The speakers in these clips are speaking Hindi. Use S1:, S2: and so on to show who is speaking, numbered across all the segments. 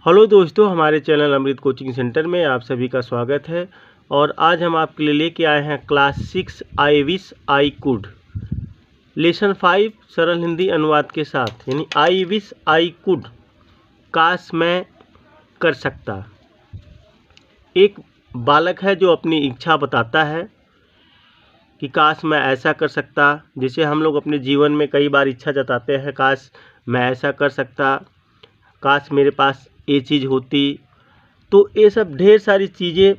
S1: हेलो दोस्तों, हमारे चैनल अमृत कोचिंग सेंटर में आप सभी का स्वागत है। और आज हम आपके लिए लेके आए हैं class 6 I wish I could lesson 5 सरल हिंदी अनुवाद के साथ। यानी आई विश आई कुड, काश मैं कर सकता। एक बालक है जो अपनी इच्छा बताता है कि काश मैं ऐसा कर सकता। जैसे हम लोग अपने जीवन में कई बार इच्छा जताते हैं, काश मैं ऐसा कर सकता, काश मेरे पास ये चीज़ होती। तो ये सब ढेर सारी चीज़ें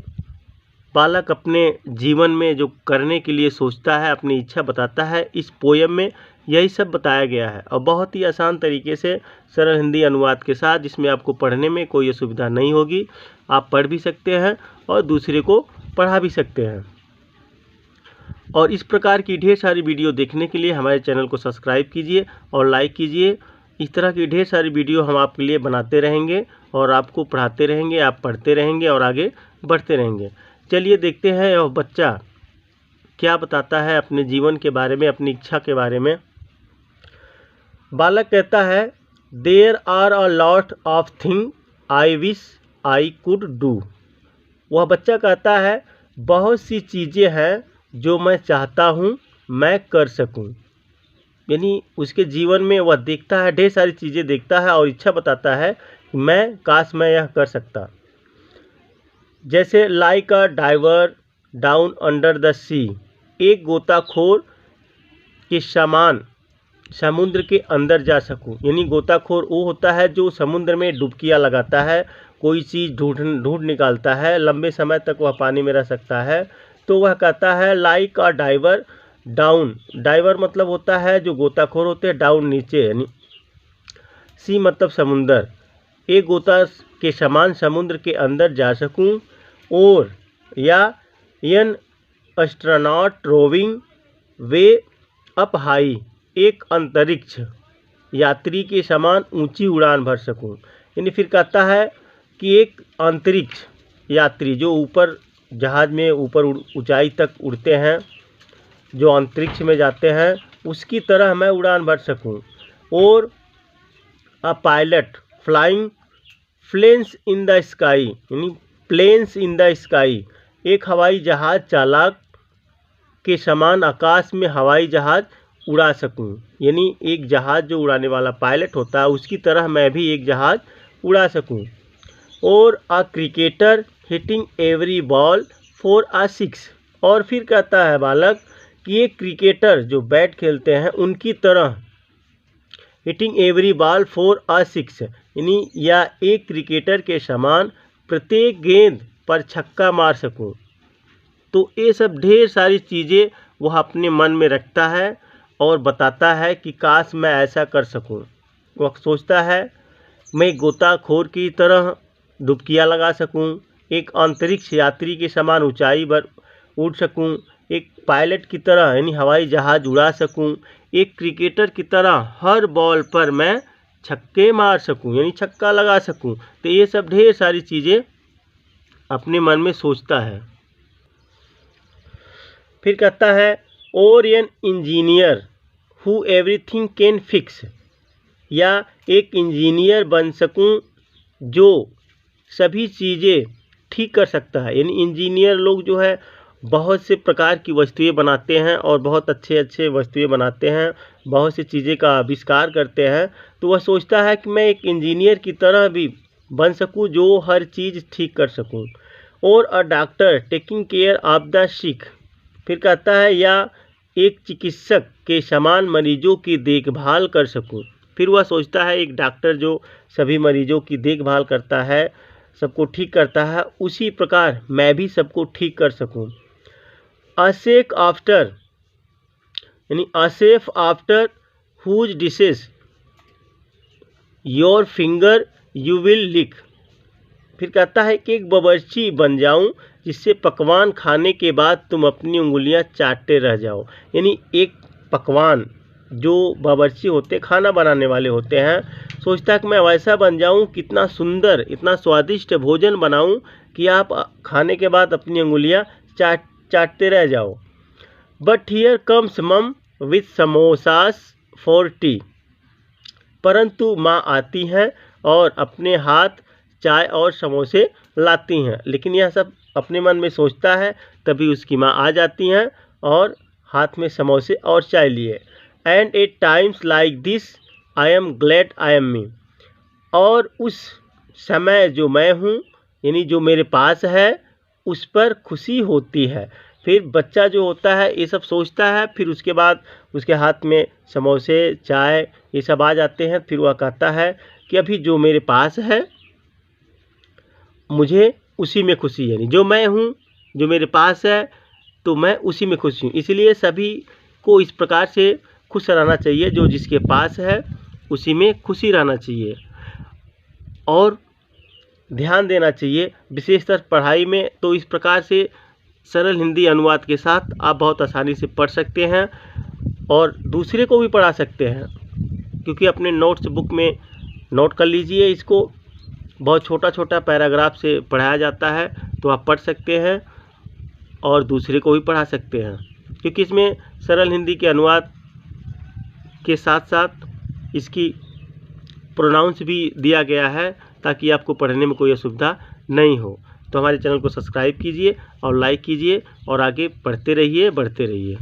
S1: बालक अपने जीवन में जो करने के लिए सोचता है, अपनी इच्छा बताता है। इस पोयम में यही सब बताया गया है और बहुत ही आसान तरीके से सरल हिंदी अनुवाद के साथ, जिसमें आपको पढ़ने में कोई असुविधा नहीं होगी। आप पढ़ भी सकते हैं और दूसरे को पढ़ा भी सकते हैं। और इस प्रकार की ढेर सारी वीडियो देखने के लिए हमारे चैनल को सब्सक्राइब कीजिए और लाइक कीजिए। इस तरह की ढेर सारी वीडियो हम आपके लिए बनाते रहेंगे और आपको पढ़ाते रहेंगे, आप पढ़ते रहेंगे और आगे बढ़ते रहेंगे। चलिए देखते हैं यह बच्चा क्या बताता है अपने जीवन के बारे में, अपनी इच्छा के बारे में। बालक कहता है, there are a lot of thing I wish I could do. वह बच्चा कहता है, बहुत सी चीज़ें हैं जो मैं चाहता हूँ मैं कर सकूँ। यानी उसके जीवन में वह देखता है, ढेर सारी चीज़ें देखता है और इच्छा बताता है कि मैं काश मैं यह कर सकता। जैसे like a diver down under the sea, एक गोताखोर के समान समुद्र के अंदर जा सकूं। यानी गोताखोर वो होता है जो समुद्र में डुबकियां लगाता है, कोई चीज़ ढूंढ निकालता है, लंबे समय तक वह पानी में रह सकता है। तो वह कहता है like a diver down, diver मतलब होता है जो गोताखोर होते हैं, डाउन नीचे, यानी सी मतलब समुंदर, एक गोता के समान समुद्र के अंदर जा सकूं। और या an astronaut roving way up high, एक अंतरिक्ष यात्री के समान ऊंची उड़ान भर सकूं। यानी फिर कहता है कि एक अंतरिक्ष यात्री जो ऊपर जहाज में ऊपर ऊंचाई तक उड़ते हैं, जो अंतरिक्ष में जाते हैं, उसकी तरह मैं उड़ान भर सकूं। और a pilot flying planes in the sky, यानी प्लेन्स इन द स्काई, एक हवाई जहाज चालक के समान आकाश में हवाई जहाज उड़ा सकूं। यानी एक जहाज जो उड़ाने वाला पायलट होता है, उसकी तरह मैं भी एक जहाज उड़ा सकूं। और a cricketer hitting every ball for a six, और फिर कहता है बालक कि एक क्रिकेटर जो बैट खेलते हैं उनकी तरह hitting every ball for a six, यानी या एक क्रिकेटर के समान प्रत्येक गेंद पर छक्का मार सकूं। तो ये सब ढेर सारी चीज़ें वह अपने मन में रखता है और बताता है कि काश मैं ऐसा कर सकूं। वह सोचता है मैं गोताखोर की तरह डुबकियां लगा सकूं, एक अंतरिक्ष यात्री के समान ऊंचाई पर उड़ सकूं, एक पायलट की तरह यानी हवाई जहाज उड़ा सकूं, एक क्रिकेटर की तरह हर बॉल पर मैं छक्के मार सकूं, यानी छक्का लगा सकूं। तो ये सब ढेर सारी चीज़ें अपने मन में सोचता है। फिर कहता है, और an engineer who everything can fix, या एक इंजीनियर बन सकूं जो सभी चीज़ें ठीक कर सकता है। यानी इंजीनियर लोग जो है बहुत से प्रकार की वस्तुएं बनाते हैं और बहुत अच्छे अच्छे वस्तुएं बनाते हैं, बहुत सी चीज़ें का आविष्कार करते हैं। तो वह सोचता है कि मैं एक इंजीनियर की तरह भी बन सकूं जो हर चीज़ ठीक कर सकूं। और a doctor taking care of the sick, फिर कहता है या एक चिकित्सक के समान मरीजों की देखभाल कर सकूं। फिर वह सोचता है एक डॉक्टर जो सभी मरीजों की देखभाल करता है, सबको ठीक करता है, उसी प्रकार मैं भी सबको ठीक कर सकूं। अ सेफ आफ्टर, यानी a chef after whose dishes your finger you will lick, फिर कहता है कि एक बावर्ची बन जाऊं जिससे पकवान खाने के बाद तुम अपनी उंगलियां चाटते रह जाओ। यानी एक पकवान जो बावर्ची होते खाना बनाने वाले होते हैं, सोचता है कि मैं वैसा बन जाऊं, कितना सुंदर इतना स्वादिष्ट भोजन बनाऊं कि आप खाने के बाद अपनी उंगलियां चाटते रह जाओ। बट हियर कम्स मम विथ समोसास फॉर टी, परंतु माँ आती हैं और अपने हाथ चाय और समोसे लाती हैं। लेकिन यह सब अपने मन में सोचता है, तभी उसकी माँ आ जाती हैं और हाथ में समोसे और चाय लिए। And at times like this I am glad I am me. और उस समय जो मैं हूँ, यानी जो मेरे पास है, उस पर खुशी होती है। फिर बच्चा जो होता है ये सब सोचता है, फिर उसके बाद उसके हाथ में समोसे, चाय ये सब आ जाते हैं। फिर वह कहता है कि अभी जो मेरे पास है मुझे उसी में खुशी है, यानी जो मैं हूँ, जो मेरे पास है, तो मैं उसी में खुश हूँ। इसलिए सभी को इस प्रकार से खुश रहना चाहिए, जो जिसके पास है उसी में खुशी रहना चाहिए और ध्यान देना चाहिए। विशेषतर पढ़ाई में तो इस प्रकार से सरल हिंदी अनुवाद के साथ आप बहुत आसानी से पढ़ सकते हैं और दूसरे को भी पढ़ा सकते हैं, क्योंकि अपने नोट्स बुक में नोट कर लीजिए। इसको बहुत छोटा छोटा पैराग्राफ से पढ़ाया जाता है, तो आप पढ़ सकते हैं और दूसरे को भी पढ़ा सकते हैं, क्योंकि इसमें सरल हिंदी के अनुवाद के साथ साथ इसकी प्रोनाउंस भी दिया गया है, ताकि आपको पढ़ने में कोई असुविधा नहीं हो। तो हमारे चैनल को सब्सक्राइब कीजिए और लाइक कीजिए और आगे बढ़ते रहिए।